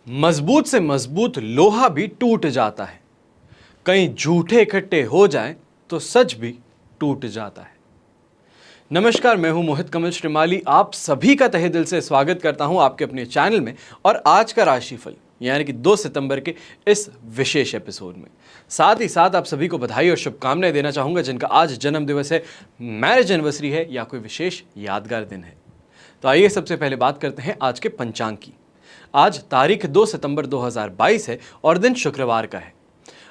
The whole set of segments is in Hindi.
मजबूत से मजबूत लोहा भी टूट जाता है। कहीं झूठे इकट्ठे हो जाएं तो सच भी टूट जाता है। नमस्कार, मैं हूं मोहित कमल श्रीमाली। आप सभी का तहे दिल से स्वागत करता हूं आपके अपने चैनल में। और आज का राशिफल यानी कि 2 सितंबर के इस विशेष एपिसोड में साथ ही साथ आप सभी को बधाई और शुभकामनाएं देना चाहूंगा जिनका आज जन्म दिवस है, मैरिज एनिवर्सरी है या कोई विशेष यादगार दिन है। तो आइए सबसे पहले बात करते हैं आज के पंचांग की। आज तारीख 2 सितंबर 2022 है और दिन शुक्रवार का है।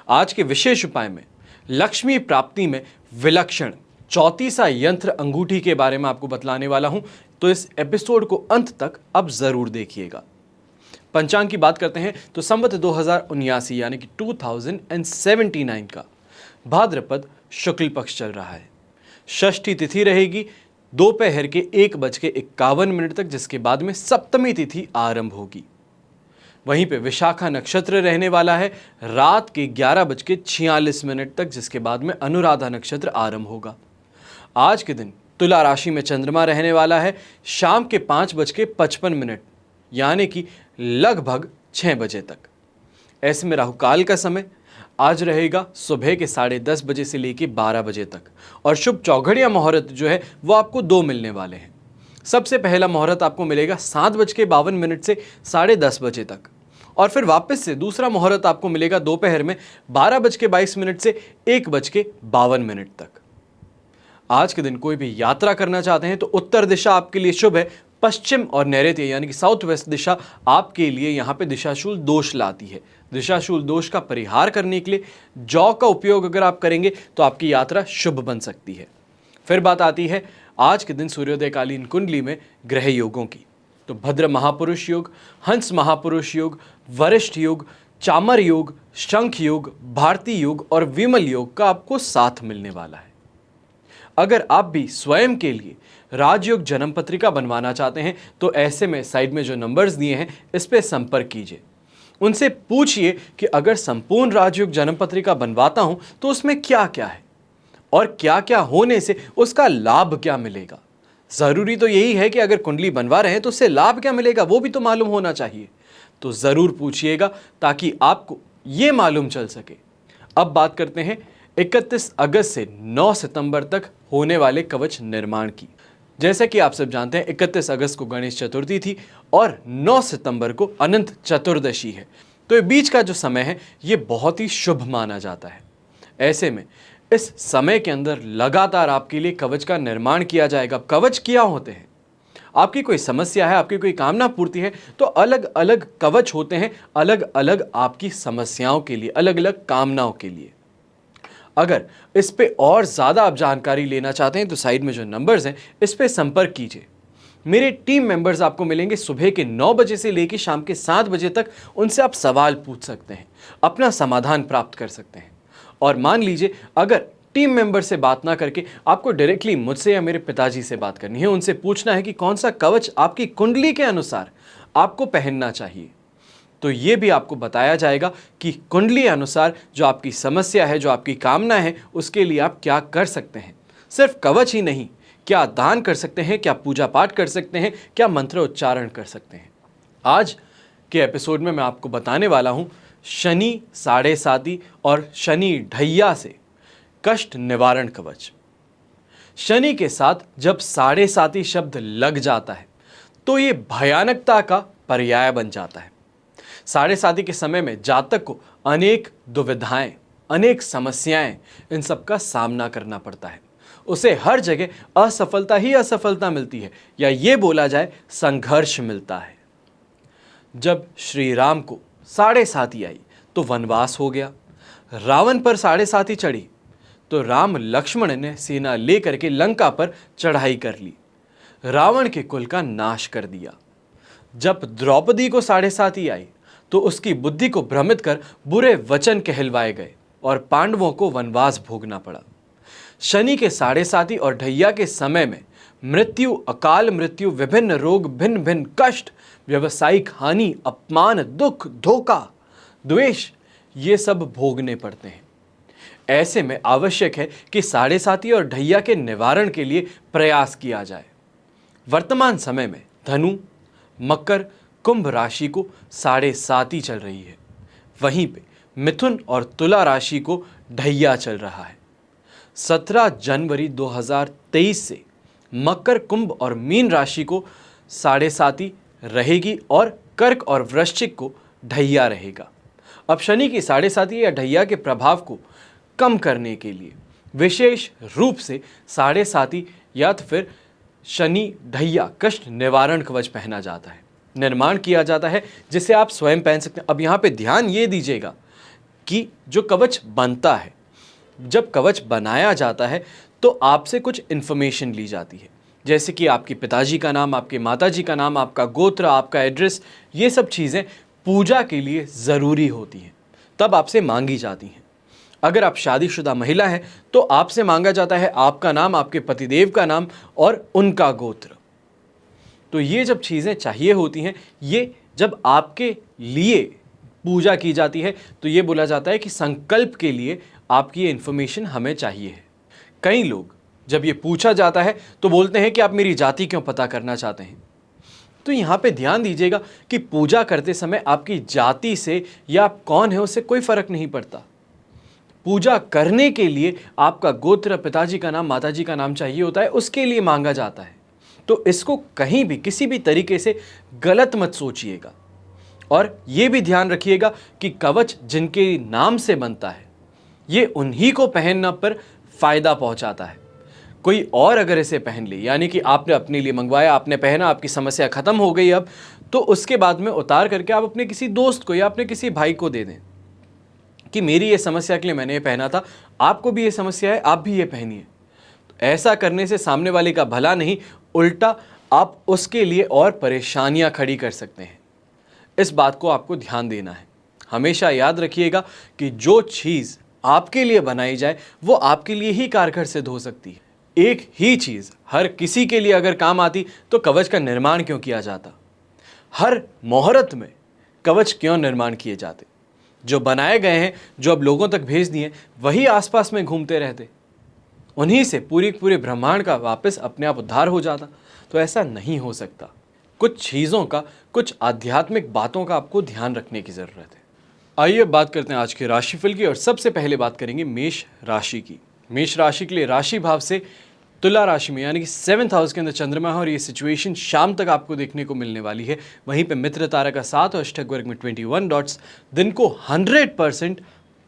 आज के विशेष उपाय में लक्ष्मी प्राप्ति में विलक्षण चौतीसा यंत्र अंगूठी के बारे में आपको बतलाने वाला हूं, तो इस एपिसोड को अंत तक अब जरूर देखिएगा। पंचांग की बात करते हैं तो संवत 2079 यानी कि 2079 का भाद्रपद शुक्ल पक्ष चल रहा है। षष्ठी तिथि रहेगी दोपहर के 1:51 तक, जिसके बाद में सप्तमी तिथि आरंभ होगी। वहीं पे विशाखा नक्षत्र रहने वाला है रात के 11:46 तक, जिसके बाद में अनुराधा नक्षत्र आरंभ होगा। आज के दिन तुला राशि में चंद्रमा रहने वाला है शाम के 5:55 यानी कि लगभग 6 बजे तक। ऐसे में राहु काल का समय आज रहेगा सुबह के 10:30 बजे से लेकर 12 बजे तक, और शुभ चौघड़िया मुहूर्त जो है वो आपको 2 मिलने वाले हैं। सबसे पहला मुहूर्त आपको मिलेगा 7:52 से 10:30 बजे तक, और फिर वापस से दूसरा मुहूर्त आपको मिलेगा दोपहर में 12:22 से 1:52 तक। आज के दिन कोई भी यात्रा करना चाहते हैं तो उत्तर दिशा आपके लिए शुभ है। पश्चिम और नैऋत्य यानी कि साउथ वेस्ट दिशा आपके लिए यहाँ पे दिशाशूल दोष लाती है। दिशाशूल दोष का परिहार करने के लिए जौ का उपयोग अगर आप करेंगे तो आपकी यात्रा शुभ बन सकती है। फिर बात आती है आज के दिन सूर्योदयकालीन कुंडली में ग्रह योगों की। तो भद्र महापुरुष योग, हंस महापुरुष योग, वरिष्ठ योग, चामर योग, शंख योग, भारती योग और विमल योग का आपको साथ मिलने वाला है। अगर आप भी स्वयं के लिए राजयोग जन्म पत्रिका बनवाना चाहते हैं तो ऐसे में साइड में जो नंबर्स दिए हैं इस पे संपर्क कीजिए। उनसे पूछिए कि अगर संपूर्ण राजयोग जन्म पत्रिका बनवाता हूं तो उसमें क्या क्या है और क्या क्या होने से उसका लाभ क्या मिलेगा। जरूरी तो यही है कि अगर कुंडली बनवा रहे हैं तो उससे लाभ क्या मिलेगा वो भी तो मालूम होना चाहिए। तो जरूर पूछिएगा ताकि आपको ये मालूम चल सके। अब बात करते हैं 31 अगस्त से 9 सितंबर तक होने वाले कवच निर्माण की। जैसे कि आप सब जानते हैं 31 अगस्त को गणेश चतुर्थी थी और 9 सितंबर को अनंत चतुर्दशी है, तो ये बीच का जो समय है ये बहुत ही शुभ माना जाता है। ऐसे में इस समय के अंदर लगातार आपके लिए कवच का निर्माण किया जाएगा। कवच क्या होते हैं? आपकी कोई समस्या है, आपकी कोई कामना पूर्ति है तो अलग अलग कवच होते हैं, अलग अलग आपकी समस्याओं के लिए, अलग अलग कामनाओं के लिए। अगर इस पे और ज़्यादा आप जानकारी लेना चाहते हैं तो साइड में जो नंबर्स हैं इस पे संपर्क कीजिए। मेरे टीम मेंबर्स आपको मिलेंगे सुबह के 9 बजे से लेकर शाम के 7 बजे तक। उनसे आप सवाल पूछ सकते हैं, अपना समाधान प्राप्त कर सकते हैं। और मान लीजिए अगर टीम मेंबर से बात ना करके आपको डायरेक्टली मुझसे या मेरे पिताजी से बात करनी है, उनसे पूछना है कि कौन सा कवच आपकी कुंडली के अनुसार आपको पहनना चाहिए, तो ये भी आपको बताया जाएगा कि कुंडली अनुसार जो आपकी समस्या है, जो आपकी कामना है, उसके लिए आप क्या कर सकते हैं। सिर्फ कवच ही नहीं, क्या दान कर सकते हैं, क्या पूजा पाठ कर सकते हैं, क्या मंत्र उच्चारण कर सकते हैं। आज के एपिसोड में मैं आपको बताने वाला हूं शनि साढ़े साती और शनि ढैया से कष्ट निवारण कवच। शनि के साथ जब साढ़े साती शब्द लग जाता है तो ये भयानकता का पर्याय बन जाता है। साढ़े साती के समय में जातक को अनेक दुविधाएं, अनेक समस्याएं, इन सब का सामना करना पड़ता है। उसे हर जगह असफलता ही असफलता मिलती है, या ये बोला जाए संघर्ष मिलता है। जब श्री राम को साढ़े साती आई तो वनवास हो गया। रावण पर साढ़े साती चढ़ी तो राम लक्ष्मण ने सेना लेकर के लंका पर चढ़ाई कर ली, रावण के कुल का नाश कर दिया। जब द्रौपदी को साढ़े साती आई तो उसकी बुद्धि को भ्रमित कर बुरे वचन कहलवाए गए और पांडवों को वनवास भोगना पड़ा। शनि के साढ़े साती और ढैया के समय में मृत्यु, अकाल मृत्यु, विभिन्न रोग, भिन्न भिन्न कष्ट, व्यवसायिक हानि, अपमान, दुख, धोखा, द्वेष, ये सब भोगने पड़ते हैं। ऐसे में आवश्यक है कि साढ़े साती और ढैया के निवारण के लिए प्रयास किया जाए। वर्तमान समय में धनु, मकर, कुंभ राशि को 7.5 चल रही है, वहीं पे मिथुन और तुला राशि को ढैया चल रहा है। 17 जनवरी 2023 से मकर, कुंभ और मीन राशि को 7.5 रहेगी और कर्क और वृश्चिक को ढैया रहेगा। अब शनि की 7.5 या ढैया के प्रभाव को कम करने के लिए विशेष रूप से 7.5 या तो फिर शनि ढैया कष्ट निवारण कवच पहना जाता है, निर्माण किया जाता है, जिसे आप स्वयं पहन सकते हैं। अब यहाँ पे ध्यान ये दीजिएगा कि जो कवच बनता है, जब कवच बनाया जाता है तो आपसे कुछ इन्फॉर्मेशन ली जाती है, जैसे कि आपके पिताजी का नाम, आपके माताजी का नाम, आपका गोत्र, आपका एड्रेस। ये सब चीज़ें पूजा के लिए ज़रूरी होती हैं, तब आपसे मांगी जाती हैं। अगर आप शादीशुदा महिला हैं तो आपसे मांगा जाता है आपका नाम, आपके पतिदेव का नाम और उनका गोत्र। तो ये जब चीज़ें चाहिए होती हैं, ये जब आपके लिए पूजा की जाती है तो ये बोला जाता है कि संकल्प के लिए आपकी ये इन्फॉर्मेशन हमें चाहिए है। कई लोग जब ये पूछा जाता है तो बोलते हैं कि आप मेरी जाति क्यों पता करना चाहते हैं। तो यहाँ पे ध्यान दीजिएगा कि पूजा करते समय आपकी जाति से या आप कौन है उससे कोई फर्क नहीं पड़ता। पूजा करने के लिए आपका गोत्र, पिताजी का नाम, माताजी का नाम चाहिए होता है, उसके लिए मांगा जाता है। तो इसको कहीं भी किसी भी तरीके से गलत मत सोचिएगा और ये भी ध्यान रखिएगा कि कवच जिनके नाम से बनता है ये उन्हीं को पहनना पर फायदा पहुंचाता है। कोई और अगर इसे पहन ले, यानी कि आपने अपने लिए मंगवाया, आपने पहना, आपकी समस्या खत्म हो गई अब, तो उसके बाद में उतार करके आप अपने किसी दोस्त को या अपने किसी भाई को दे दें कि मेरी ये समस्या के लिए मैंने ये पहना था, आपको भी ये समस्या है, आप भी ये पहनिए। तो ऐसा करने से सामने वाले का भला नहीं, उल्टा आप उसके लिए और परेशानियां खड़ी कर सकते हैं। इस बात को आपको ध्यान देना है। हमेशा याद रखिएगा कि जो चीज़ आपके लिए बनाई जाए वो आपके लिए ही कारगर सिद्ध हो सकती है। एक ही चीज़ हर किसी के लिए अगर काम आती तो कवच का निर्माण क्यों किया जाता? हर मुहूर्त में कवच क्यों निर्माण किए जाते? जो बनाए गए हैं, जो अब लोगों तक भेज दिए, वही आसपास में घूमते रहते, उन्हीं से पूरे ब्रह्मांड का वापस अपने आप उद्धार हो जाता। तो ऐसा नहीं हो सकता। कुछ चीज़ों का, कुछ आध्यात्मिक बातों का आपको ध्यान रखने की ज़रूरत है। आइए बात करते हैं आज के राशिफल की और सबसे पहले बात करेंगे मेष राशि की। मेष राशि के लिए राशि भाव से तुला राशि में यानी कि 7th हाउस के अंदर चंद्रमा है और ये सिचुएशन शाम तक आपको देखने को मिलने वाली है। वहीं पे मित्र तारा का 7 और अष्टक वर्ग में 21 डॉट्स दिन को 100%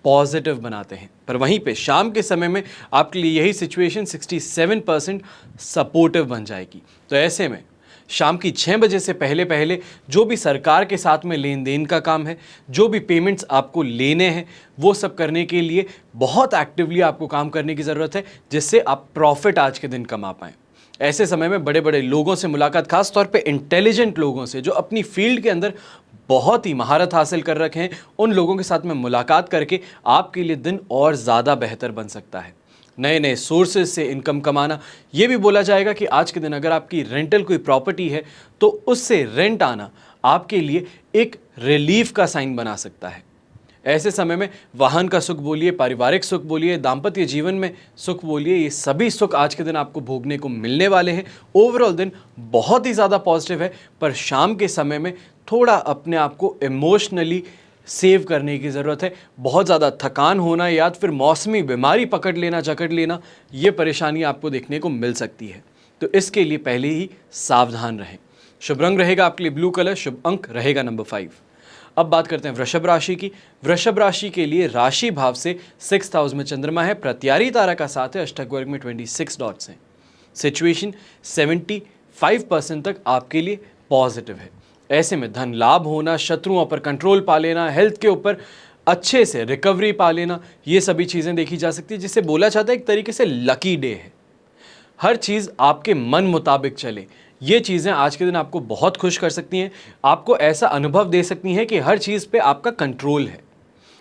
पॉजिटिव बनाते हैं, पर वहीं पे शाम के समय में आपके लिए यही सिचुएशन 67% सपोर्टिव बन जाएगी। तो ऐसे में शाम की 6 बजे से पहले पहले जो भी सरकार के साथ में लेन देन का काम है, जो भी पेमेंट्स आपको लेने हैं, वो सब करने के लिए बहुत एक्टिवली आपको काम करने की ज़रूरत है, जिससे आप प्रॉफिट आज के दिन कमा पाएँ। ऐसे समय में बड़े बड़े लोगों से मुलाकात, खास तौर पे इंटेलिजेंट लोगों से जो अपनी फील्ड के अंदर बहुत ही महारत हासिल कर रखे हैं, उन लोगों के साथ में मुलाकात करके आपके लिए दिन और ज़्यादा बेहतर बन सकता है। नए नए सोर्सेज से इनकम कमाना, ये भी बोला जाएगा कि आज के दिन अगर आपकी रेंटल कोई प्रॉपर्टी है तो उससे रेंट आना आपके लिए एक रिलीफ का साइन बना सकता है। ऐसे समय में वाहन का सुख बोलिए, पारिवारिक सुख बोलिए, दाम्पत्य जीवन में सुख बोलिए, ये सभी सुख आज के दिन आपको भोगने को मिलने वाले हैं। ओवरऑल दिन बहुत ही ज़्यादा पॉजिटिव है, पर शाम के समय में थोड़ा अपने आप को इमोशनली सेव करने की ज़रूरत है। बहुत ज़्यादा थकान होना या फिर मौसमी बीमारी पकड़ लेना, जकड़ लेना, ये परेशानी आपको देखने को मिल सकती है। तो इसके लिए पहले ही सावधान रहें। शुभ रंग रहेगा आपके लिए ब्लू कलर, शुभ अंक रहेगा नंबर 5। अब बात करते हैं वृषभ राशि की। वृषभ राशि के लिए राशि भाव से 6th हाउस में चंद्रमा है, प्रत्यारी तारा का 7 है, अष्टक वर्ग में 26 डॉट्स हैं। सिचुएशन 75% तक आपके लिए पॉजिटिव है। ऐसे में धन लाभ होना, शत्रुओं पर कंट्रोल पा लेना, हेल्थ के ऊपर अच्छे से रिकवरी पा लेना, ये सभी चीज़ें देखी जा सकती है, जिसे बोला जाता है एक तरीके से लकी डे है। हर चीज़ आपके मन मुताबिक चले, ये चीज़ें आज के दिन आपको बहुत खुश कर सकती हैं। आपको ऐसा अनुभव दे सकती हैं कि हर चीज़ पे आपका कंट्रोल है,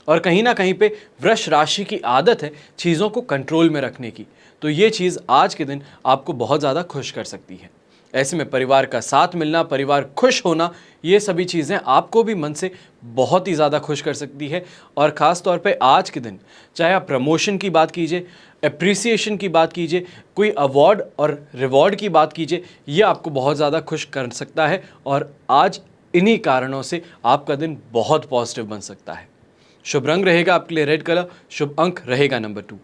और कहीं ना कहीं पे वृष राशि की आदत है चीज़ों को कंट्रोल में रखने की। तो ये चीज़ आज के दिन आपको बहुत ज़्यादा खुश कर सकती है। ऐसे में परिवार का साथ मिलना, परिवार खुश होना, ये सभी चीज़ें आपको भी मन से बहुत ही ज़्यादा खुश कर सकती है। और ख़ास तौर पे आज के दिन चाहे आप प्रमोशन की बात कीजिए, एप्रिसिएशन की बात कीजिए, कोई अवार्ड और रिवॉर्ड की बात कीजिए, ये आपको बहुत ज़्यादा खुश कर सकता है। और आज इन्हीं कारणों से आपका दिन बहुत पॉजिटिव बन सकता है। शुभ रंग रहेगा आपके लिए रेड कलर, शुभ अंक रहेगा नंबर 2।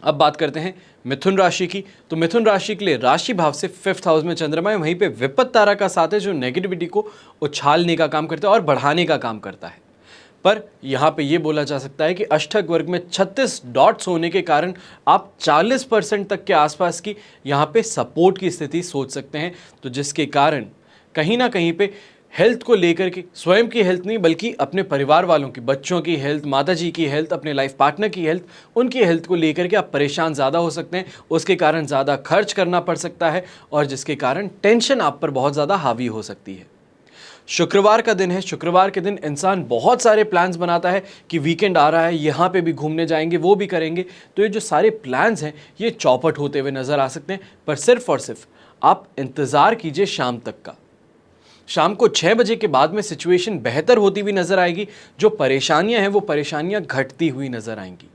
अब बात करते हैं मिथुन राशि की। तो मिथुन राशि के लिए राशि भाव से 5th हाउस में चंद्रमा है, वहीं पे विपत्त तारा का साथ है जो नेगेटिविटी को उछालने का काम करता है और बढ़ाने का काम करता है। पर यहाँ पे ये बोला जा सकता है कि अष्टक वर्ग में 36 डॉट्स होने के कारण आप 40% तक के आसपास की यहाँ पे सपोर्ट की स्थिति सोच सकते हैं, तो जिसके कारण कहीं ना कहीं पे हेल्थ को लेकर के, स्वयं की हेल्थ नहीं बल्कि अपने परिवार वालों की, बच्चों की हेल्थ, माताजी की हेल्थ, अपने लाइफ पार्टनर की हेल्थ, उनकी हेल्थ को लेकर के आप परेशान ज़्यादा हो सकते हैं। उसके कारण ज़्यादा खर्च करना पड़ सकता है और जिसके कारण टेंशन आप पर बहुत ज़्यादा हावी हो सकती है। शुक्रवार का दिन है। शुक्रवार के दिन इंसान बहुत सारे प्लान्स बनाता है कि वीकेंड आ रहा है, यहाँ पे भी घूमने जाएंगे, वो भी करेंगे। तो ये जो सारे प्लान्स हैं ये चौपट होते हुए नज़र आ सकते हैं। पर सिर्फ और सिर्फ आप इंतज़ार कीजिए शाम तक का। शाम को 6 बजे के बाद में सिचुएशन बेहतर होती हुई नज़र आएगी। जो परेशानियां हैं वो परेशानियां घटती हुई नज़र आएंगी।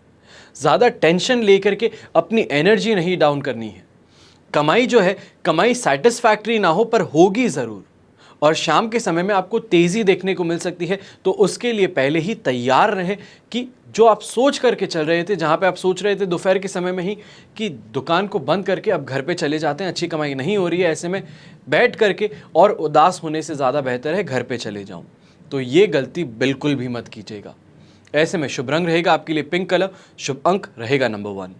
ज़्यादा टेंशन लेकर के अपनी एनर्जी नहीं डाउन करनी है। कमाई जो है, कमाई सेटिस्फैक्ट्री ना हो पर होगी ज़रूर, और शाम के समय में आपको तेज़ी देखने को मिल सकती है। तो उसके लिए पहले ही तैयार रहें कि जो आप सोच करके चल रहे थे, जहाँ पे आप सोच रहे थे दोपहर के समय में ही कि दुकान को बंद करके अब घर पे चले जाते हैं, अच्छी कमाई नहीं हो रही है, ऐसे में बैठ करके और उदास होने से ज़्यादा बेहतर है घर पे चले जाऊँ। तो ये गलती बिल्कुल भी मत कीजिएगा। ऐसे में शुभ रंग रहेगा आपके लिए पिंक कलर, शुभ अंक रहेगा नंबर 1।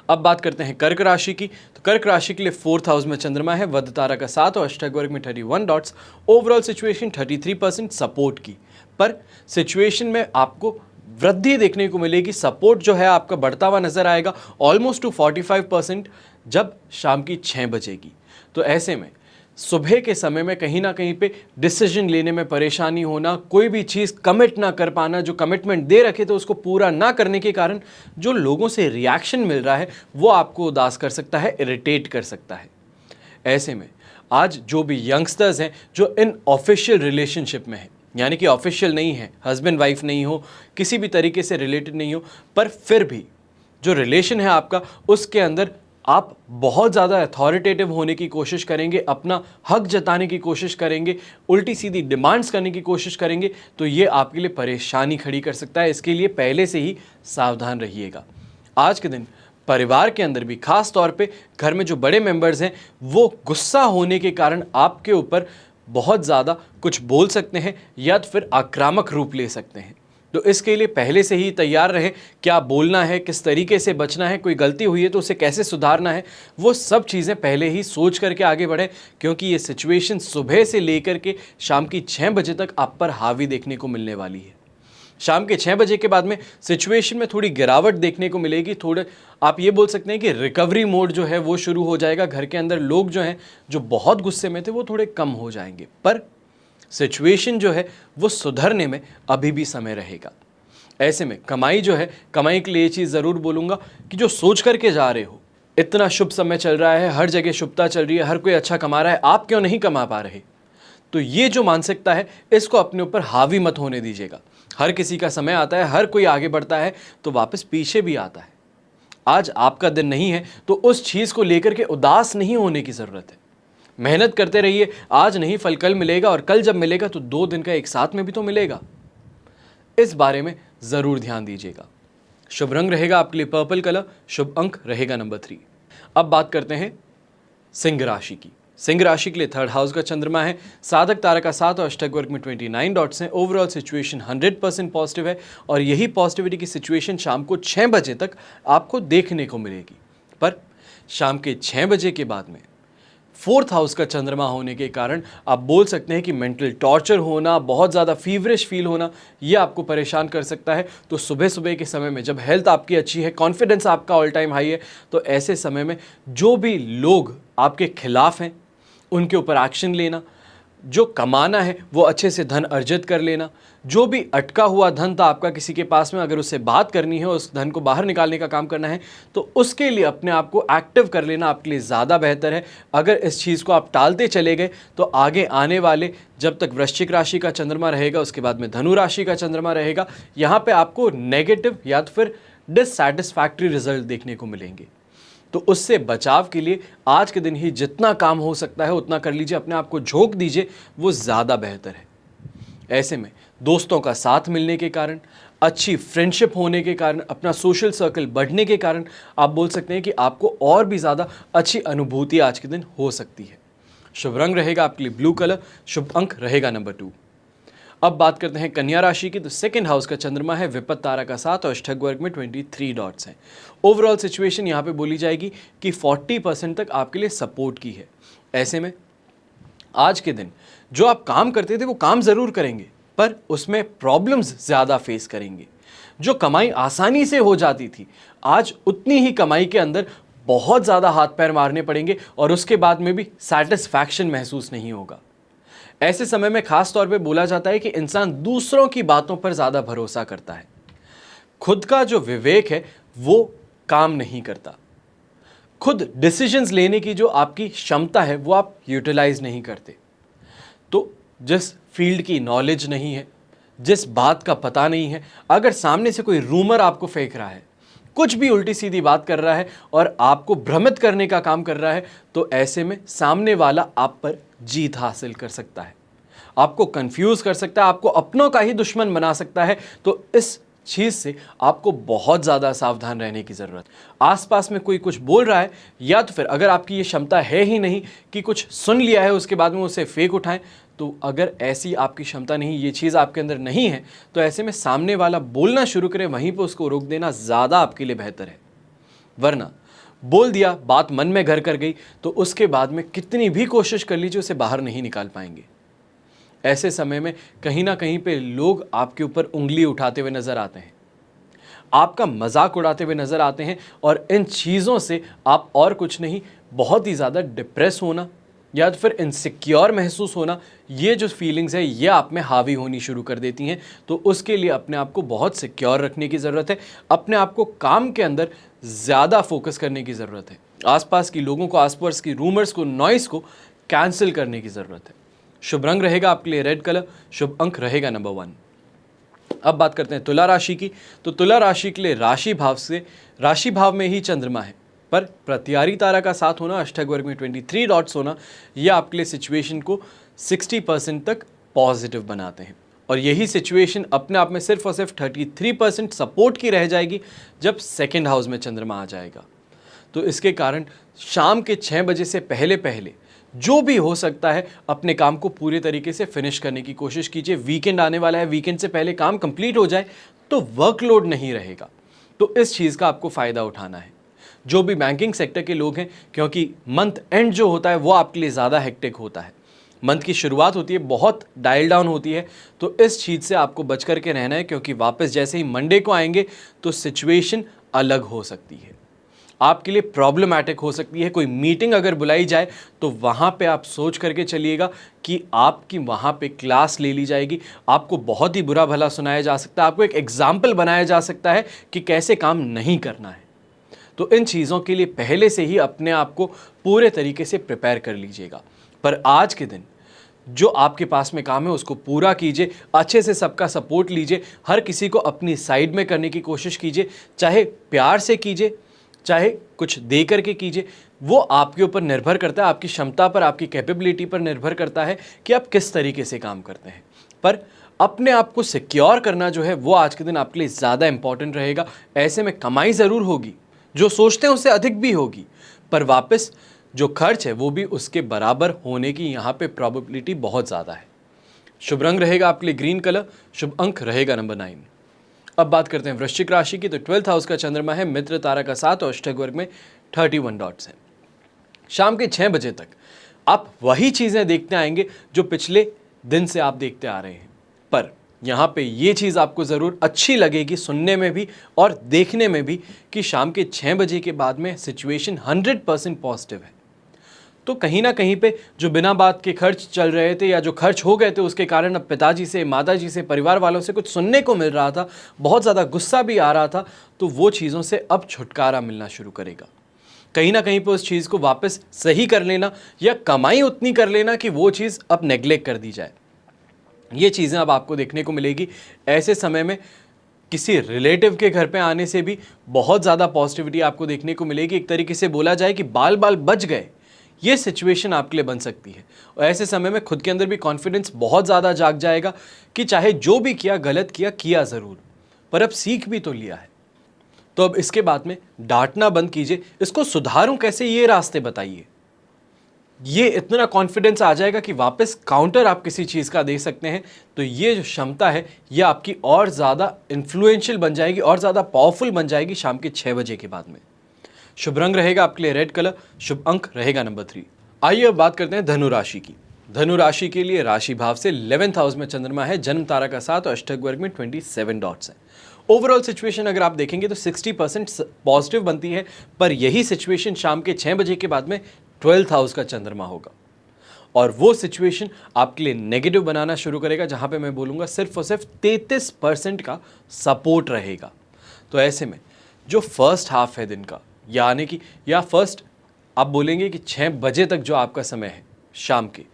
अब बात करते हैं कर्क राशि की। तो कर्क राशि के लिए 4th हाउस में चंद्रमा है, वध तारा का साथ और अष्टक वर्ग में 31 डॉट्स। ओवरऑल सिचुएशन 33% सपोर्ट की, पर सिचुएशन में आपको वृद्धि देखने को मिलेगी। सपोर्ट जो है आपका बढ़ता हुआ नजर आएगा ऑलमोस्ट टू 45% जब शाम की 6 बजेगी। तो ऐसे में सुबह के समय में कहीं ना कहीं पे डिसीजन लेने में परेशानी होना, कोई भी चीज़ कमिट ना कर पाना, जो कमिटमेंट दे रखे तो उसको पूरा ना करने के कारण जो लोगों से रिएक्शन मिल रहा है वो आपको उदास कर सकता है, इरिटेट कर सकता है। ऐसे में आज जो भी यंगस्टर्स हैं जो इन ऑफिशियल रिलेशनशिप में हैं, यानी कि ऑफिशियल नहीं है, हस्बैंड वाइफ नहीं हो, किसी भी तरीके से रिलेटेड नहीं हो, पर फिर भी जो रिलेशन है आपका उसके अंदर आप बहुत ज़्यादा अथॉरिटेटिव होने की कोशिश करेंगे, अपना हक जताने की कोशिश करेंगे, उल्टी सीधी डिमांड्स करने की कोशिश करेंगे, तो ये आपके लिए परेशानी खड़ी कर सकता है। इसके लिए पहले से ही सावधान रहिएगा। आज के दिन परिवार के अंदर भी, खास तौर पे घर में जो बड़े मेंबर्स हैं वो गुस्सा होने के कारण आपके ऊपर बहुत ज़्यादा कुछ बोल सकते हैं या तो फिर आक्रामक रूप ले सकते हैं। तो इसके लिए पहले से ही तैयार रहें, क्या बोलना है, किस तरीके से बचना है, कोई गलती हुई है तो उसे कैसे सुधारना है, वो सब चीज़ें पहले ही सोच करके आगे बढ़ें, क्योंकि ये सिचुएशन सुबह से लेकर के शाम की 6 बजे तक आप पर हावी देखने को मिलने वाली है। शाम के 6 बजे के बाद में सिचुएशन में थोड़ी गिरावट देखने को मिलेगी। थोड़े आप ये बोल सकते हैं कि रिकवरी मोड जो है वो शुरू हो जाएगा। घर के अंदर लोग जो हैं जो बहुत गुस्से में थे वो थोड़े कम हो जाएंगे, पर सिचुएशन जो है वो सुधरने में अभी भी समय रहेगा। ऐसे में कमाई जो है, कमाई के लिए ये चीज़ ज़रूर बोलूँगा कि जो सोच करके जा रहे हो, इतना शुभ समय चल रहा है, हर जगह शुभता चल रही है, हर कोई अच्छा कमा रहा है, आप क्यों नहीं कमा पा रहे, तो ये जो मानसिकता है इसको अपने ऊपर हावी मत होने दीजिएगा। हर किसी का समय आता है, हर कोई आगे बढ़ता है तो वापस पीछे भी आता है। आज आपका दिन नहीं है तो उस चीज़ को लेकर के उदास नहीं होने की ज़रूरत है। मेहनत करते रहिए, आज नहीं फल कल मिलेगा, और कल जब मिलेगा तो 2 दिन का एक साथ में भी तो मिलेगा। इस बारे में ज़रूर ध्यान दीजिएगा। शुभ रंग रहेगा आपके लिए पर्पल कलर, शुभ अंक रहेगा नंबर 3। अब बात करते हैं सिंह राशि की। सिंह राशि के लिए 3rd हाउस का चंद्रमा है, साधक तारा का साथ और अष्टक वर्ग में 29 डॉट्स हैं। ओवरऑल सिचुएशन 100% पॉजिटिव है और यही पॉजिटिविटी की सिचुएशन शाम को 6 बजे तक आपको देखने को मिलेगी। पर शाम के 6 बजे के बाद में 4th हाउस का चंद्रमा होने के कारण आप बोल सकते हैं कि मेंटल टॉर्चर होना, बहुत ज़्यादा फीवरिश फील होना, ये आपको परेशान कर सकता है। तो सुबह सुबह के समय में जब हेल्थ आपकी अच्छी है, कॉन्फिडेंस आपका ऑल टाइम हाई है, तो ऐसे समय में जो भी लोग आपके खिलाफ हैं उनके ऊपर एक्शन लेना, जो कमाना है वो अच्छे से धन अर्जित कर लेना, जो भी अटका हुआ धन था आपका किसी के पास में, अगर उससे बात करनी है, उस धन को बाहर निकालने का काम करना है, तो उसके लिए अपने आप को एक्टिव कर लेना आपके लिए ज़्यादा बेहतर है। अगर इस चीज़ को आप टालते चले गए तो आगे आने वाले, जब तक वृश्चिक राशि का चंद्रमा रहेगा, उसके बाद में धनु राशि का चंद्रमा रहेगा, यहाँ पे आपको नेगेटिव या तो फिर डिससैटिस्फैक्ट्री रिजल्ट देखने को मिलेंगे। तो उससे बचाव के लिए आज के दिन ही जितना काम हो सकता है उतना कर लीजिए, अपने आप को झोंक दीजिए, वो ज़्यादा बेहतर है। ऐसे में दोस्तों का साथ मिलने के कारण, अच्छी फ्रेंडशिप होने के कारण, अपना सोशल सर्कल बढ़ने के कारण आप बोल सकते हैं कि आपको और भी ज़्यादा अच्छी अनुभूति आज के दिन हो सकती है। शुभ रंग रहेगा आपके लिए ब्लू कलर, शुभ अंक रहेगा नंबर 2। अब बात करते हैं कन्या राशि की। तो सेकंड हाउस का चंद्रमा है, विपत्त तारा का 7 और अष्टक वर्ग में 23 डॉट्स हैं। ओवरऑल सिचुएशन यहाँ पे बोली जाएगी कि 40% तक आपके लिए सपोर्ट की है। ऐसे में आज के दिन जो आप काम करते थे वो काम ज़रूर करेंगे, पर उसमें प्रॉब्लम्स ज़्यादा फेस करेंगे। जो कमाई आसानी से हो जाती थी, आज उतनी ही कमाई के अंदर बहुत ज़्यादा हाथ पैर मारने पड़ेंगे और उसके बाद में भी सेटिस्फैक्शन महसूस नहीं होगा। ऐसे समय में खास तौर पे बोला जाता है कि इंसान दूसरों की बातों पर ज़्यादा भरोसा करता है, खुद का जो विवेक है वो काम नहीं करता। खुद डिसीजंस लेने की जो आपकी क्षमता है वो आप यूटिलाइज नहीं करते। तो जिस फील्ड की नॉलेज नहीं है, जिस बात का पता नहीं है, अगर सामने से कोई रूमर आपको फेंक रहा है, कुछ भी उल्टी सीधी बात कर रहा है और आपको भ्रमित करने का काम कर रहा है, तो ऐसे में सामने वाला आप पर जीत हासिल कर सकता है, आपको कंफ्यूज कर सकता है, आपको अपनों का ही दुश्मन बना सकता है। तो इस चीज़ से आपको बहुत ज़्यादा सावधान रहने की ज़रूरत है। आसपास में कोई कुछ बोल रहा है, या तो फिर अगर आपकी ये क्षमता है ही नहीं कि कुछ सुन लिया है उसके बाद में उसे फेंक उठाएं, तो अगर ऐसी आपकी क्षमता नहीं, ये चीज़ आपके अंदर नहीं है, तो ऐसे में सामने वाला बोलना शुरू करे, वहीं पर उसको रोक देना ज़्यादा आपके लिए बेहतर है। वरना बोल दिया, बात मन में घर कर गई, तो उसके बाद में कितनी भी कोशिश कर लीजिए उसे बाहर नहीं निकाल पाएंगे। ऐसे समय में कहीं ना कहीं पे लोग आपके ऊपर उंगली उठाते हुए नजर आते हैं, आपका मजाक उड़ाते हुए नजर आते हैं, और इन चीज़ों से आप और कुछ नहीं, बहुत ही ज़्यादा डिप्रेस होना या तो फिर इनसिक्योर महसूस होना, ये जो फीलिंग्स है ये आप में हावी होनी शुरू कर देती हैं। तो उसके लिए अपने आप को बहुत सिक्योर रखने की ज़रूरत है, अपने आप को काम के अंदर ज़्यादा फोकस करने की ज़रूरत है, आसपास की लोगों को, आसपास की रूमर्स को, नॉइस को कैंसिल करने की ज़रूरत है। शुभ रंग रहेगा आपके लिए रेड कलर, शुभ अंक रहेगा नंबर 1। अब बात करते हैं तुला राशि की। तो तुला राशि के लिए राशि भाव में ही चंद्रमा है, पर प्रत्यारी तारा का साथ होना, अष्टक वर्ग में 23 डॉट्स होना, यह आपके लिए सिचुएशन को 60% तक पॉजिटिव बनाते हैं। और यही सिचुएशन अपने आप में सिर्फ और सिर्फ 33% सपोर्ट की रह जाएगी जब सेकेंड हाउस में चंद्रमा आ जाएगा। तो इसके कारण शाम के 6 बजे से पहले पहले जो भी हो सकता है अपने काम को पूरे तरीके से फिनिश करने की कोशिश कीजिए। वीकेंड आने वाला है, वीकेंड से पहले काम कंप्लीट हो जाए तो वर्कलोड नहीं रहेगा। तो इस चीज़ का आपको फ़ायदा उठाना है। जो भी बैंकिंग सेक्टर के लोग हैं, क्योंकि मंथ एंड जो होता है वो आपके लिए ज़्यादा हेक्टिक होता है, मंथ की शुरुआत होती है, बहुत डायल डाउन होती है, तो इस चीज़ से आपको बच करके रहना है, क्योंकि वापस जैसे ही मंडे को आएंगे तो सिचुएशन अलग हो सकती है, आपके लिए प्रॉब्लमैटिक हो सकती है। कोई मीटिंग अगर बुलाई जाए तो वहाँ पे आप सोच करके चलिएगा कि आपकी वहाँ पे क्लास ले ली जाएगी, आपको बहुत ही बुरा भला सुनाया जा सकता है, आपको एक एग्जाम्पल बनाया जा सकता है कि कैसे काम नहीं करना है। तो इन चीज़ों के लिए पहले से ही अपने आप को पूरे तरीके से प्रिपेयर कर लीजिएगा। पर आज के दिन जो आपके पास में काम है उसको पूरा कीजिए, अच्छे से सबका सपोर्ट लीजिए, हर किसी को अपनी साइड में करने की कोशिश कीजिए, चाहे प्यार से कीजिए, चाहे कुछ दे करके कीजिए। वो आपके ऊपर निर्भर करता है, आपकी क्षमता पर, आपकी कैपेबिलिटी पर निर्भर करता है कि आप किस तरीके से काम करते हैं। पर अपने आप को सिक्योर करना जो है वो आज के दिन आपके लिए ज़्यादा इंपॉर्टेंट रहेगा। ऐसे में कमाई ज़रूर होगी, जो सोचते हैं उससे अधिक भी होगी, पर वापस जो खर्च है वो भी उसके बराबर होने की यहाँ पे प्रोबेबिलिटी बहुत ज़्यादा है। शुभ रंग रहेगा आपके लिए ग्रीन कलर, शुभ अंक रहेगा नंबर 9। अब बात करते हैं वृश्चिक राशि की। तो 12th हाउस का चंद्रमा है, मित्र तारा का 7 और अष्टक वर्ग में 31 डॉट्स हैं। शाम के 6 बजे तक आप वही चीज़ें देखते आएंगे जो पिछले दिन से आप देखते आ रहे हैं, पर यहाँ पे ये चीज़ आपको ज़रूर अच्छी लगेगी सुनने में भी और देखने में भी कि शाम के 6 बजे के बाद में सिचुएशन 100% पॉजिटिव है। तो कहीं ना कहीं पे जो बिना बात के खर्च चल रहे थे या जो खर्च हो गए थे उसके कारण अब पिताजी से, माताजी से, परिवार वालों से कुछ सुनने को मिल रहा था, बहुत ज़्यादा गुस्सा भी आ रहा था, तो वो चीज़ों से अब छुटकारा मिलना शुरू करेगा। कहीं ना कहीं पे उस चीज़ को वापस सही कर लेना या कमाई उतनी कर लेना कि वो चीज़ अब नेग्लेक्ट कर दी जाए, ये चीज़ें अब आपको देखने को मिलेगी। ऐसे समय में किसी रिलेटिव के घर पे आने से भी बहुत ज़्यादा पॉजिटिविटी आपको देखने को मिलेगी। एक तरीके से बोला जाए कि बाल बाल बच गए, ये सिचुएशन आपके लिए बन सकती है। और ऐसे समय में खुद के अंदर भी कॉन्फिडेंस बहुत ज़्यादा जाग जाएगा कि चाहे जो भी किया, गलत किया, किया ज़रूर, पर अब सीख भी तो लिया है। तो अब इसके बाद में डांटना बंद कीजिए, इसको सुधारूं कैसे, ये रास्ते बताइए। ये इतना कॉन्फिडेंस आ जाएगा कि वापस काउंटर आप किसी चीज़ का दे सकते हैं। तो ये जो क्षमता है ये आपकी और ज़्यादा इन्फ्लुएंशियल बन जाएगी, और ज़्यादा पावरफुल बन जाएगी शाम के 6 बजे के बाद में। शुभ रंग रहेगा आपके लिए रेड कलर, शुभ अंक रहेगा नंबर 3। आइए अब बात करते हैं धनु राशि की। धनु राशि के लिए राशि भाव से 11th हाउस में चंद्रमा है, जन्म तारा का 7 और अष्टक वर्ग में 27 डॉट्स हैं। ओवरऑल सिचुएशन अगर आप देखेंगे तो 60% पॉजिटिव बनती है, पर यही सिचुएशन शाम के 6 बजे के बाद में 12th हाउस का चंद्रमा होगा, और वो सिचुएशन आपके लिए नेगेटिव बनाना शुरू करेगा, जहां पे मैं बोलूँगा सिर्फ और सिर्फ 33% का सपोर्ट रहेगा। तो ऐसे में जो फर्स्ट हाफ है दिन का, यानी कि या फर्स्ट आप बोलेंगे कि 6 बजे तक जो आपका समय है शाम के,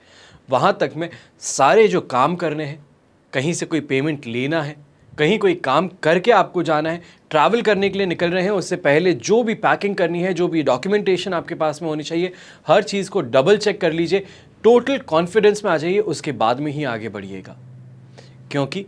वहाँ तक में सारे जो काम करने हैं, कहीं से कोई पेमेंट लेना है, कहीं कोई काम करके आपको जाना है, ट्रैवल करने के लिए निकल रहे हैं, उससे पहले जो भी पैकिंग करनी है, जो भी डॉक्यूमेंटेशन आपके पास में होनी चाहिए, हर चीज़ को डबल चेक कर लीजिए, टोटल कॉन्फिडेंस में आ जाइए, उसके बाद में ही आगे बढ़िएगा। क्योंकि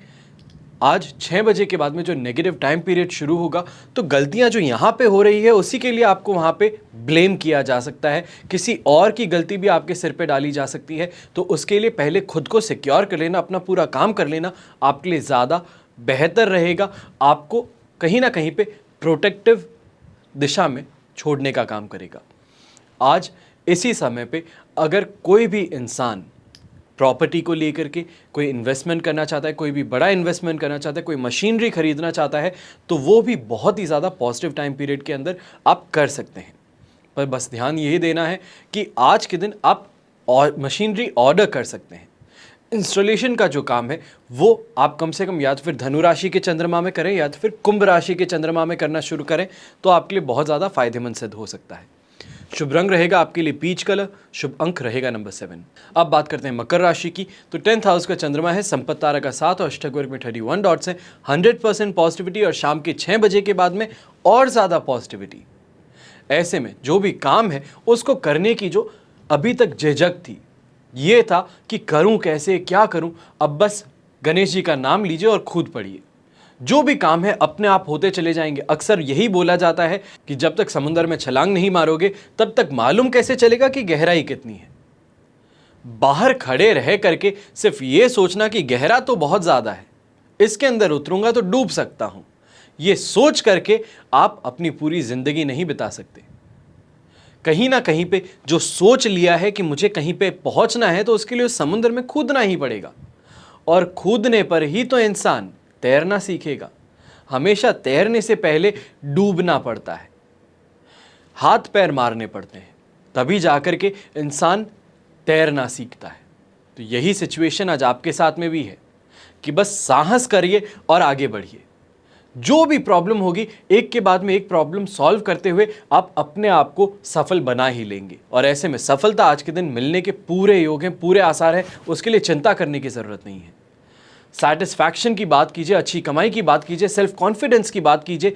आज 6 बजे के बाद में जो नेगेटिव टाइम पीरियड शुरू होगा, तो गलतियां जो यहाँ पे हो रही है उसी के लिए आपको वहाँ पे ब्लेम किया जा सकता है, किसी और की गलती भी आपके सिर पे डाली जा सकती है। तो उसके लिए पहले खुद को सिक्योर कर लेना, अपना पूरा काम कर लेना आपके लिए ज़्यादा बेहतर रहेगा, आपको कहीं ना कहीं पे प्रोटेक्टिव दिशा में छोड़ने का काम करेगा। आज इसी समय पे अगर कोई भी इंसान प्रॉपर्टी को लेकर के कोई इन्वेस्टमेंट करना चाहता है, कोई भी बड़ा इन्वेस्टमेंट करना चाहता है, कोई मशीनरी खरीदना चाहता है, तो वो भी बहुत ही ज़्यादा पॉजिटिव टाइम पीरियड के अंदर आप कर सकते हैं। पर बस ध्यान यही देना है कि आज के दिन आप और मशीनरी ऑर्डर कर सकते हैं। इंस्टॉलेशन का जो काम है वो आप कम से कम या तो फिर धनु राशि के चंद्रमा में करें या तो फिर कुंभ राशि के चंद्रमा में करना शुरू करें, तो आपके लिए बहुत ज़्यादा फायदेमंद सिद्ध हो सकता है। शुभ रंग रहेगा आपके लिए पीच कलर, शुभ अंक रहेगा नंबर 7। अब बात करते हैं मकर राशि की। तो 10th हाउस का चंद्रमा है, संपत्ति तारा का 7 और अष्टक वर्ग में 31 डॉट्स हैं। 100% पॉजिटिविटी, और शाम के 6 बजे के बाद में और ज़्यादा पॉजिटिविटी। ऐसे में जो भी काम है उसको करने की जो अभी तक झिझक थी, ये था कि करूं कैसे, क्या करूं, अब बस गणेश जी का नाम लीजिए और खुद पढ़िए। जो भी काम है अपने आप होते चले जाएंगे। अक्सर यही बोला जाता है कि जब तक समुद्र में छलांग नहीं मारोगे तब तक मालूम कैसे चलेगा कि गहराई कितनी है। बाहर खड़े रह करके सिर्फ ये सोचना कि गहरा तो बहुत ज़्यादा है, इसके अंदर उतरूंगा तो डूब सकता हूं, ये सोच करके आप अपनी पूरी ज़िंदगी नहीं बिता सकते। कहीं ना कहीं पे जो सोच लिया है कि मुझे कहीं पे पहुंचना है, तो उसके लिए उस समुद्र में कूदना ही पड़ेगा, और कूदने पर ही तो इंसान तैरना सीखेगा। हमेशा तैरने से पहले डूबना पड़ता है, हाथ पैर मारने पड़ते हैं, तभी जाकर के इंसान तैरना सीखता है। तो यही सिचुएशन आज आपके साथ में भी है कि बस साहस करिए और आगे बढ़िए। जो भी प्रॉब्लम होगी, एक के बाद में एक प्रॉब्लम सॉल्व करते हुए आप अपने आप को सफल बना ही लेंगे, और ऐसे में सफलता आज के दिन मिलने के पूरे योग हैं, पूरे आसार हैं। उसके लिए चिंता करने की ज़रूरत नहीं है। सैटिस्फैक्शन की बात कीजिए, अच्छी कमाई की बात कीजिए, सेल्फ कॉन्फिडेंस की बात कीजिए,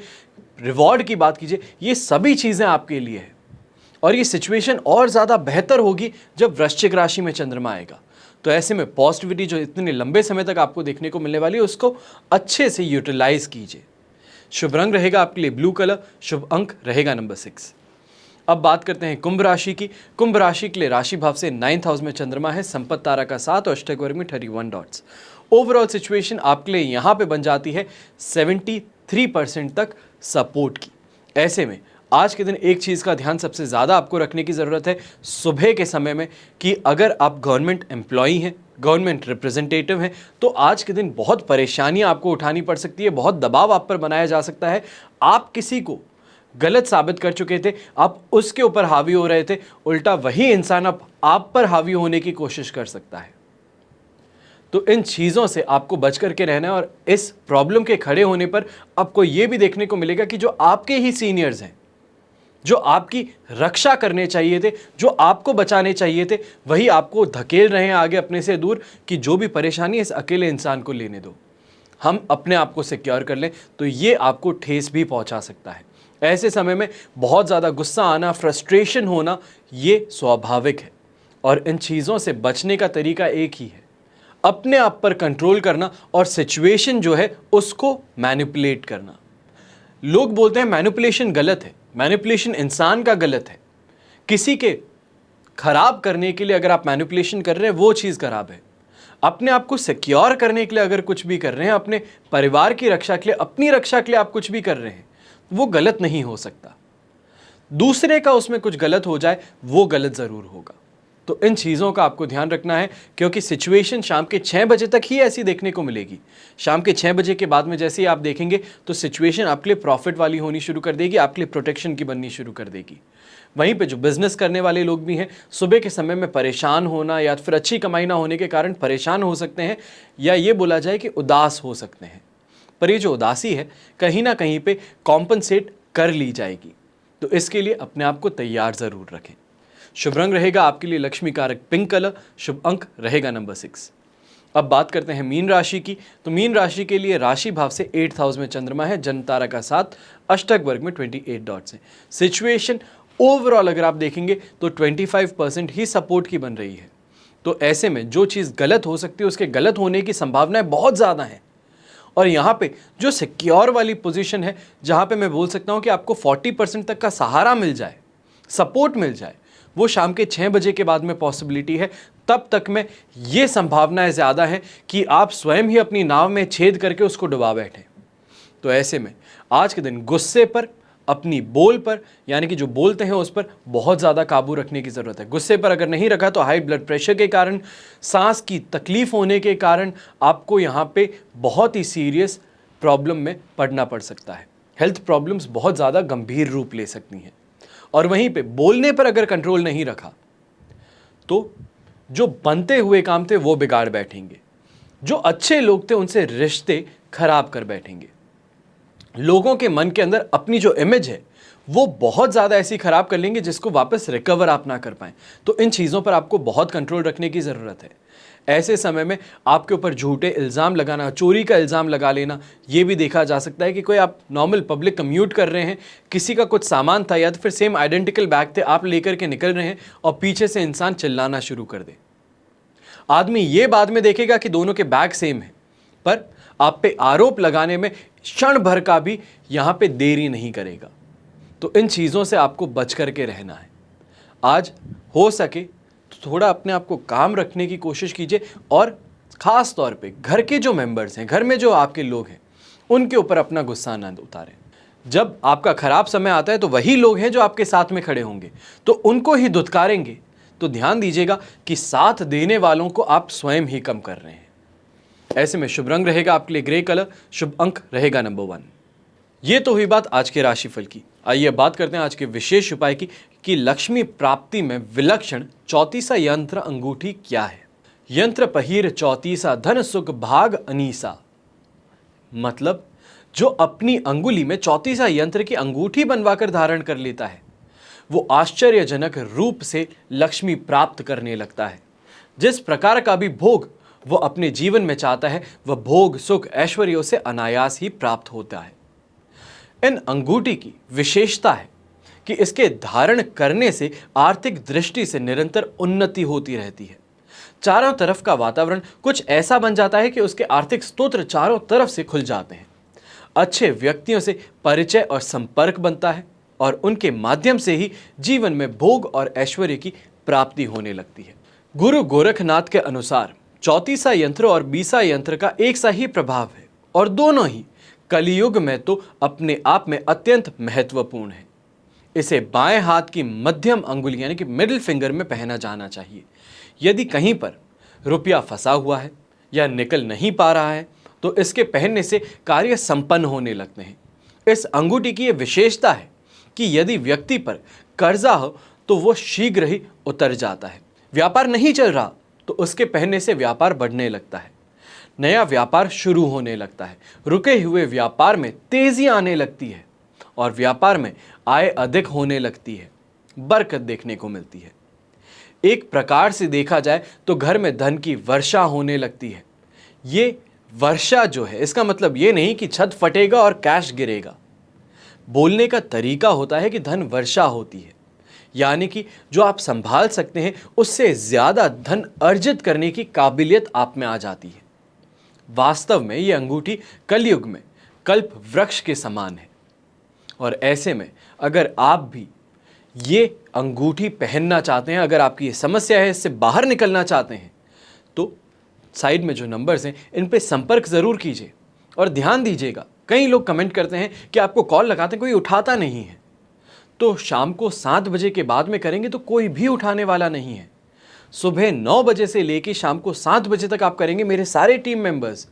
रिवॉर्ड की बात कीजिए, ये सभी चीज़ें आपके लिए है। और ये सिचुएशन और ज़्यादा बेहतर होगी जब वृश्चिक राशि में चंद्रमा आएगा। तो ऐसे में पॉजिटिविटी जो इतने लंबे समय तक आपको देखने को मिलने वाली है, उसको अच्छे से यूटिलाइज कीजिए। शुभ रंग रहेगा आपके लिए ब्लू कलर, शुभ अंक रहेगा नंबर 6। अब बात करते हैं कुंभ राशि की। कुंभ राशि के लिए राशि भाव से 9th हाउस में चंद्रमा है, संपत्ति तारा का 7 और अष्टक वर्ग में 31 डॉट्स। ओवरऑल सिचुएशन आपके लिए यहाँ पे बन जाती है 73% तक सपोर्ट की। ऐसे में आज के दिन एक चीज़ का ध्यान सबसे ज़्यादा आपको रखने की ज़रूरत है सुबह के समय में, कि अगर आप गवर्नमेंट एम्प्लॉई हैं, गवर्नमेंट रिप्रेजेंटेटिव हैं, तो आज के दिन बहुत परेशानियां आपको उठानी पड़ सकती है, बहुत दबाव आप पर बनाया जा सकता है। आप किसी को गलत साबित कर चुके थे, आप उसके ऊपर हावी हो रहे थे, उल्टा वही इंसान अब आप पर हावी होने की कोशिश कर सकता है। तो इन चीज़ों से आपको बच करके रहना है, और इस प्रॉब्लम के खड़े होने पर आपको ये भी देखने को मिलेगा कि जो आपके ही सीनियर्स हैं, जो आपकी रक्षा करने चाहिए थे, जो आपको बचाने चाहिए थे, वही आपको धकेल रहे हैं आगे अपने से दूर, कि जो भी परेशानी है इस अकेले इंसान को लेने दो, हम अपने आप को सिक्योर कर लें। तो ये आपको ठेस भी पहुंचा सकता है। ऐसे समय में बहुत ज़्यादा गुस्सा आना, फ्रस्ट्रेशन होना, ये स्वाभाविक है और इन चीज़ों से बचने का तरीका एक ही है, अपने आप पर कंट्रोल करना और सिचुएशन जो है उसको मैनिपुलेट करना। लोग बोलते हैं मैनिपुलेशन गलत है, मैनिपुलेशन इंसान का गलत है। किसी के खराब करने के लिए अगर आप मैनिपुलेशन कर रहे हैं वो चीज़ खराब है। अपने आप को सिक्योर करने के लिए अगर कुछ भी कर रहे हैं, अपने परिवार की रक्षा के लिए, अपनी रक्षा के लिए आप कुछ भी कर रहे हैं, वो गलत नहीं हो सकता। दूसरे का उसमें कुछ गलत हो जाए वो गलत ज़रूर होगा। तो इन चीज़ों का आपको ध्यान रखना है, क्योंकि सिचुएशन शाम के 6 बजे तक ही ऐसी देखने को मिलेगी। शाम के 6 बजे के बाद में जैसे ही आप देखेंगे तो सिचुएशन आपके लिए प्रॉफिट वाली होनी शुरू कर देगी, आपके लिए प्रोटेक्शन की बननी शुरू कर देगी। वहीं पे जो बिजनेस करने वाले लोग भी हैं, सुबह के समय में परेशान होना या फिर अच्छी कमाई ना होने के कारण परेशान हो सकते हैं, या ये बोला जाए कि उदास हो सकते हैं। पर ये जो उदासी है कहीं ना कहीं पे कॉम्पनसेट कर ली जाएगी, तो इसके लिए अपने आप को तैयार ज़रूर रखें। शुभ रंग रहेगा आपके लिए लक्ष्मी कारक पिंक कलर, शुभ अंक रहेगा नंबर 6। अब बात करते हैं मीन राशि की। तो मीन राशि के लिए राशि भाव से 8th हाउस में चंद्रमा है, जन्म तारा का 7, अष्टक वर्ग में 28 डॉट्स है। सिचुएशन ओवरऑल अगर आप देखेंगे तो 25% ही सपोर्ट की बन रही है। तो ऐसे में जो चीज़ गलत हो सकती है उसके गलत होने की संभावनाएं बहुत ज़्यादा हैं। और यहाँ पे जो सिक्योर वाली पोजीशन है, जहाँ पे मैं बोल सकता हूँ कि आपको 40% तक का सहारा मिल जाए, सपोर्ट मिल जाए, वो शाम के 6 बजे के बाद में पॉसिबिलिटी है। तब तक में ये संभावनाएं ज़्यादा हैं कि आप स्वयं ही अपनी नाव में छेद करके उसको डुबा बैठें। तो ऐसे में आज के दिन गुस्से पर, अपनी बोल पर, यानी कि जो बोलते हैं उस पर बहुत ज़्यादा काबू रखने की ज़रूरत है। गुस्से पर अगर नहीं रखा तो हाई ब्लड प्रेशर के कारण, सांस की तकलीफ होने के कारण आपको यहाँ पे बहुत ही सीरियस प्रॉब्लम में पड़ना पड़ सकता है। हेल्थ प्रॉब्लम्स बहुत ज़्यादा गंभीर रूप ले सकती हैं। और वहीं पे बोलने पर अगर कंट्रोल नहीं रखा तो जो बनते हुए काम थे वो बिगाड़ बैठेंगे, जो अच्छे लोग थे उनसे रिश्ते खराब कर बैठेंगे, लोगों के मन के अंदर अपनी जो इमेज है वो बहुत ज़्यादा ऐसी खराब कर लेंगे जिसको वापस रिकवर आप ना कर पाएं। तो इन चीज़ों पर आपको बहुत कंट्रोल रखने की ज़रूरत है। ऐसे समय में आपके ऊपर झूठे इल्ज़ाम लगाना, चोरी का इल्ज़ाम लगा लेना, ये भी देखा जा सकता है कि कोई आप नॉर्मल पब्लिक कम्यूट कर रहे हैं, किसी का कुछ सामान था या तो फिर सेम आइडेंटिकल बैग थे, आप लेकर के निकल रहे हैं और पीछे से इंसान चिल्लाना शुरू कर दे। आदमी ये बाद में देखेगा कि दोनों के बैग सेम है, पर आप पे आरोप लगाने में क्षण भर का भी यहाँ पे देरी नहीं करेगा। तो इन चीज़ों से आपको बच करके रहना है। आज हो सके तो थोड़ा अपने आप को काम रखने की कोशिश कीजिए, और ख़ास तौर पे घर के जो मेंबर्स हैं, घर में जो आपके लोग हैं, उनके ऊपर अपना गुस्सा न उतारें। जब आपका खराब समय आता है तो वही लोग हैं जो आपके साथ में खड़े होंगे, तो उनको ही धुतकारेंगे। तो ध्यान दीजिएगा कि साथ देने वालों को आप स्वयं ही कम कर रहे हैं। ऐसे में शुभ रंग रहेगा आपके लिए ग्रे कलर, शुभ अंक रहेगा नंबर 1। ये तो हुई बात आज के राशिफल की। आइए बात करते हैं आज के विशेष उपाय की कि लक्ष्मी प्राप्ति में विलक्षण चौतीसा यंत्र अंगूठी क्या है। यंत्र पहिर चौतीसा, धन सुख भाग अनीसा। मतलब जो अपनी अंगुली में चौतीसा यंत्र की अंगूठी बनवाकर धारण कर लेता है वो आश्चर्यजनक रूप से लक्ष्मी प्राप्त करने लगता है। जिस प्रकार का भी भोग वो अपने जीवन में चाहता है वह भोग, सुख, ऐश्वर्य उसे अनायास ही प्राप्त होता है। इन अंगूठी की विशेषता है कि इसके धारण करने से आर्थिक दृष्टि से निरंतर उन्नति होती रहती है। चारों तरफ का वातावरण कुछ ऐसा बन जाता है कि उसके आर्थिक स्तोत्र चारों तरफ से खुल जाते हैं। अच्छे व्यक्तियों से परिचय और संपर्क बनता है और उनके माध्यम से ही जीवन में भोग और ऐश्वर्य की प्राप्ति होने लगती है। गुरु गोरखनाथ के अनुसार चौतीसा यंत्र और बीसा यंत्र का एक सा ही प्रभाव है और दोनों ही कलियुग में तो अपने आप में अत्यंत महत्वपूर्ण है। इसे बाएं हाथ की मध्यम अंगुली यानी कि मिडिल फिंगर में पहना जाना चाहिए। यदि कहीं पर रुपया फंसा हुआ है या निकल नहीं पा रहा है तो इसके पहनने से कार्य संपन्न होने लगते हैं। इस अंगूठी की यह विशेषता है कि यदि व्यक्ति पर कर्जा हो तो वो शीघ्र ही उतर जाता है। व्यापार नहीं चल रहा तो उसके पहनने से व्यापार बढ़ने लगता है, नया व्यापार शुरू होने लगता है, रुके हुए व्यापार में तेजी आने लगती है और व्यापार में आय अधिक होने लगती है, बरकत देखने को मिलती है। एक प्रकार से देखा जाए तो घर में धन की वर्षा होने लगती है। ये वर्षा जो है इसका मतलब ये नहीं कि छत फटेगा और कैश गिरेगा, बोलने का तरीका होता है कि धन वर्षा होती है, यानी कि जो आप संभाल सकते हैं उससे ज़्यादा धन अर्जित करने की काबिलियत आप में आ जाती है। वास्तव में ये अंगूठी कलयुग में कल्प वृक्ष के समान है और ऐसे में अगर आप भी ये अंगूठी पहनना चाहते हैं, अगर आपकी ये समस्या है, इससे बाहर निकलना चाहते हैं, तो साइड में जो नंबर्स हैं इन पे संपर्क ज़रूर कीजिए। और ध्यान दीजिएगा, कई लोग कमेंट करते हैं कि आपको कॉल लगाते हैं कोई उठाता नहीं है, तो शाम को 7 बजे के बाद में करेंगे तो कोई भी उठाने वाला नहीं है। सुबह 9 बजे से लेकर शाम को 7 बजे तक आप करेंगे, मेरे सारे टीम मेंबर्स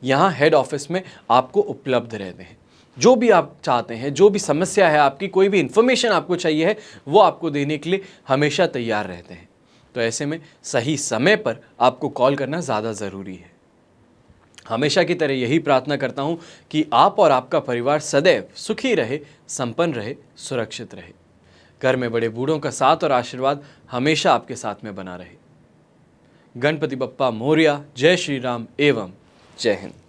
यहाँ हेड ऑफिस में आपको उपलब्ध रहते हैं। जो भी आप चाहते हैं, जो भी समस्या है आपकी, कोई भी इंफॉर्मेशन आपको चाहिए है, वो आपको देने के लिए हमेशा तैयार रहते हैं। तो ऐसे में सही समय पर आपको कॉल करना ज़्यादा ज़रूरी है। हमेशा की तरह यही प्रार्थना करता हूँ कि आप और आपका परिवार सदैव सुखी रहे, संपन्न रहे, सुरक्षित रहे। घर में बड़े बूढ़ों का साथ और आशीर्वाद हमेशा आपके साथ में बना रहे। गणपति बप्पा मोरया। जय श्री राम एवं जय हिंद।